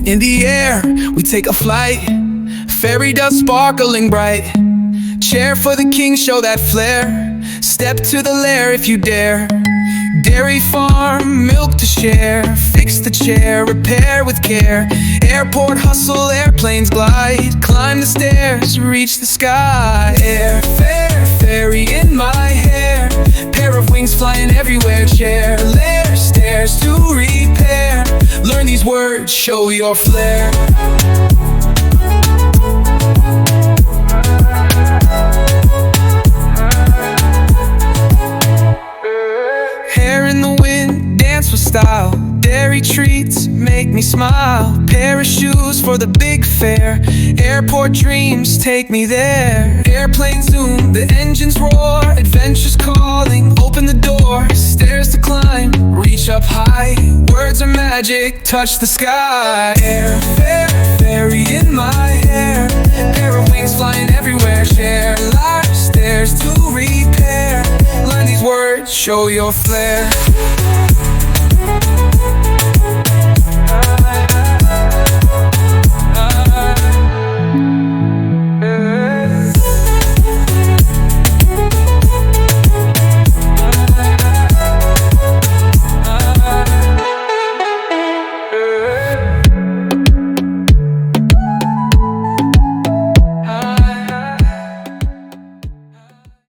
In the air, we take a flight, fairy dust sparkling bright. Chair for the king, show that flair. Step to the lair if you dare. Dairy farm, milk to share. Fix the chair, repair with care. Airport hustle, airplanes glide. Climb the stairs, reach the sky. Air, fair, fairy in my hair. Pair of wings flying everywhere. Chair, lair, stairs to repair. Learn these words, show your flair. Hair in the wind, dance with style. Dairy treats make me smile. Pair of shoes for the big fair. Airport dreams take me there. Airplane zoom, the engines roar. Adventures calling, open the door. Stairs to climb, reach up high. Words are magic, touch the sky. Air, fair, fairy in my hair. Pair of wings flying everywhere. Chair, lair, stairs to repair. Learn these words, show your flair.